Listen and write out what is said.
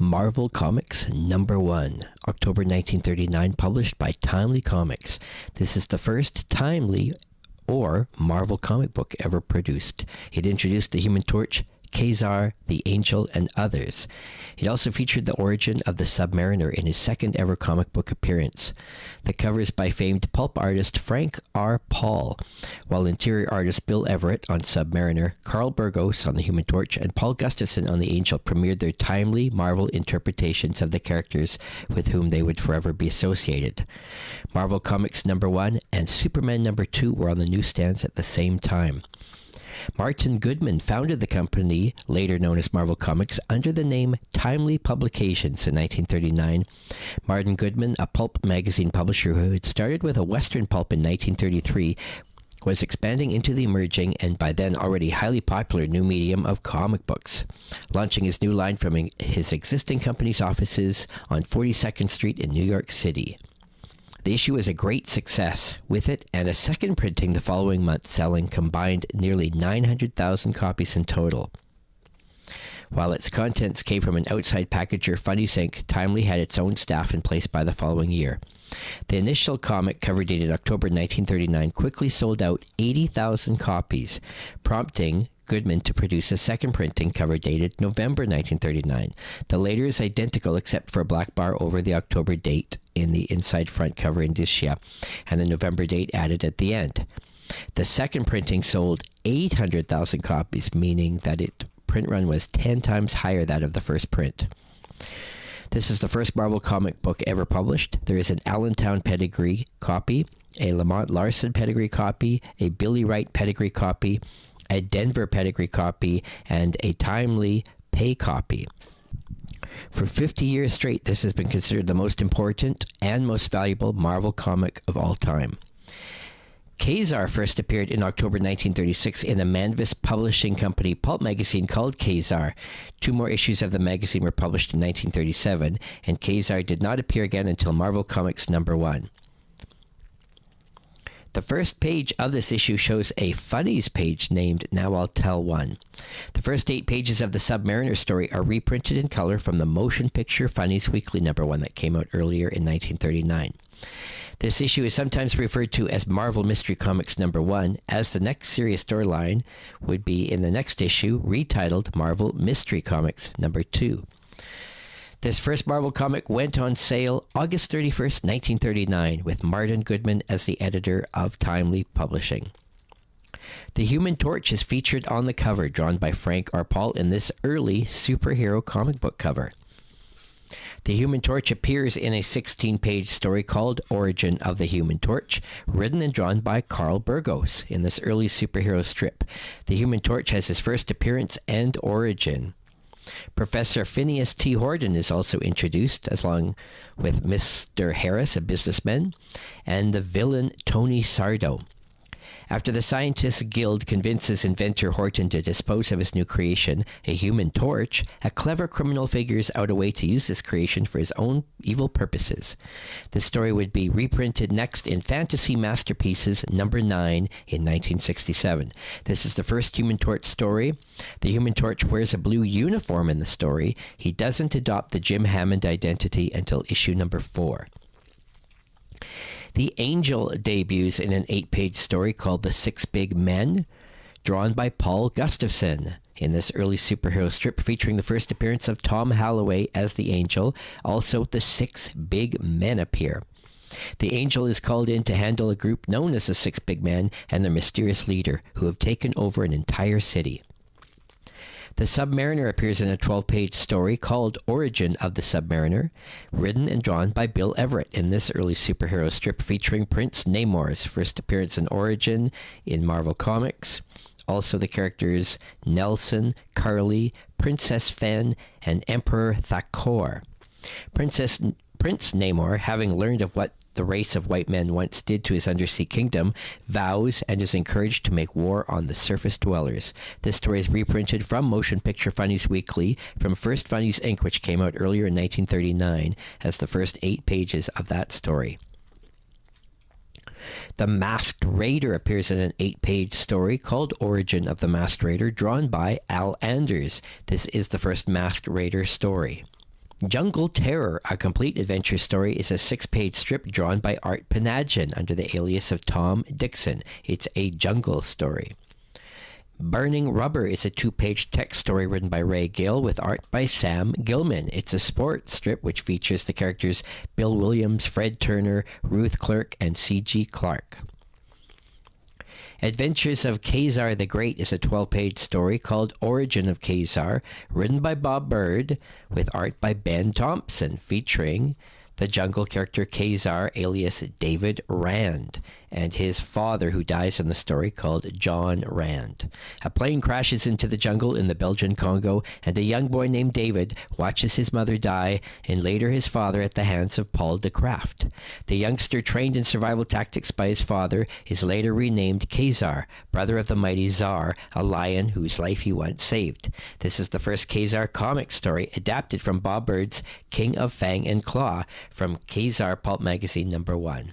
Marvel Comics #1, October 1939, published by Timely Comics. This is the first Timely or Marvel comic book ever produced. It introduced the Human Torch, Ka-zar, the Angel, and others. It also featured the origin of the Submariner in his second ever comic book appearance. The cover is by famed pulp artist Frank R. Paul, while interior artist Bill Everett on Submariner, Carl Burgos on the Human Torch, and Paul Gustafson on the Angel premiered their timely Marvel interpretations of the characters with whom they would forever be associated. Marvel Comics #1 and Superman #2 were on the newsstands at the same time. Martin Goodman founded the company, later known as Marvel Comics, under the name Timely Publications in 1939. Martin Goodman, a pulp magazine publisher who had started with a Western pulp in 1933, was expanding into the emerging and by then already highly popular new medium of comic books, launching his new line from his existing company's offices on 42nd Street in New York City. The issue was a great success, with it and a second printing the following month selling combined nearly 900,000 copies in total. While its contents came from an outside packager, Funnies Inc., Timely had its own staff in place by the following year. The initial comic, cover dated October 1939, quickly sold out 80,000 copies, prompting Goodman to produce a second printing cover dated November 1939. The later is identical except for a black bar over the October date in the inside front cover indicia, and the November date added at the end. The second printing sold 800,000 copies, meaning that its print run was 10 times higher that of the first print. This is the first Marvel comic book ever published. There is an Allentown pedigree copy, a Lamont Larson pedigree copy, a Billy Wright pedigree copy, a Denver pedigree copy, and a Timely pay copy. For 50 years straight, this has been considered the most important and most valuable Marvel comic of all time. Ka-zar first appeared in October 1936 in a Manvis Publishing Company pulp magazine called Ka-zar. 2 more issues of the magazine were published in 1937, and Ka-zar did not appear again until Marvel Comics #1. The first page of this issue shows a Funnies page named Now I'll Tell One. The first 8 pages of the Submariner story are reprinted in color from the Motion Picture Funnies Weekly #1 that came out earlier in 1939. This issue is sometimes referred to as Marvel Mystery Comics #1, as the next series storyline would be in the next issue, retitled Marvel Mystery Comics #2. This first Marvel comic went on sale August 31st, 1939, with Martin Goodman as the editor of Timely Publishing. The Human Torch is featured on the cover, drawn by Frank R. Paul in this early superhero comic book cover. The Human Torch appears in a 16-page story called Origin of the Human Torch, written and drawn by Carl Burgos in this early superhero strip. The Human Torch has his first appearance and origin. Professor Phineas T. Horton is also introduced, along with Mr. Harris, a businessman, and the villain Tony Sardo. After the Scientists Guild convinces inventor Horton to dispose of his new creation, a human torch, a clever criminal figures out a way to use this creation for his own evil purposes. This story would be reprinted next in Fantasy Masterpieces #9 in 1967. This is the first Human Torch story. The Human Torch wears a blue uniform in the story. He doesn't adopt the Jim Hammond identity until issue #4. The Angel debuts in an 8-page story called The 6 Big Men, drawn by Paul Gustafson in this early superhero strip, featuring the first appearance of Tom Halloway as the Angel. Also, the 6 Big Men appear. The Angel is called in to handle a group known as the 6 Big Men and their mysterious leader, who have taken over an entire city. The Submariner appears in a 12-page story called Origin of the Submariner, written and drawn by Bill Everett in this early superhero strip, featuring Prince Namor's first appearance and origin in Marvel Comics. Also the characters Nelson, Carly, Princess Fen, and Emperor Thakor. Prince Namor, having learned of what the race of white men once did to his undersea kingdom, vows and is encouraged to make war on the surface dwellers. This story is reprinted from Motion Picture Funnies Weekly from First Funnies Inc., which came out earlier in 1939, as the first 8 pages of that story. The Masked Raider appears in an 8-page story called Origin of the Masked Raider, drawn by Al Anders. This is the first Masked Raider story. Jungle Terror, a complete adventure story, is a 6-page strip drawn by Art Panagian under the alias of Tom Dixon. It's a jungle story. Burning Rubber is a 2-page text story written by Ray Gill with art by Sam Gilman. It's a sports strip which features the characters Bill Williams, Fred Turner, Ruth Clerk, and C.G. Clark. Adventures of Ka-zar the Great is a 12-page story called Origin of Ka-zar, written by Bob Bird, with art by Ben Thompson, featuring the jungle character Ka-zar, alias David Rand, and his father, who dies in the story, called John Rand. A plane crashes into the jungle in the Belgian Congo, and a young boy named David watches his mother die and later his father at the hands of Paul de Kraft. The youngster, trained in survival tactics by his father, is later renamed Ka-zar, brother of the mighty Zar, a lion whose life he once saved. This is the first Ka-zar comic story adapted from Bob Bird's King of Fang and Claw from Ka-zar Pulp Magazine #1.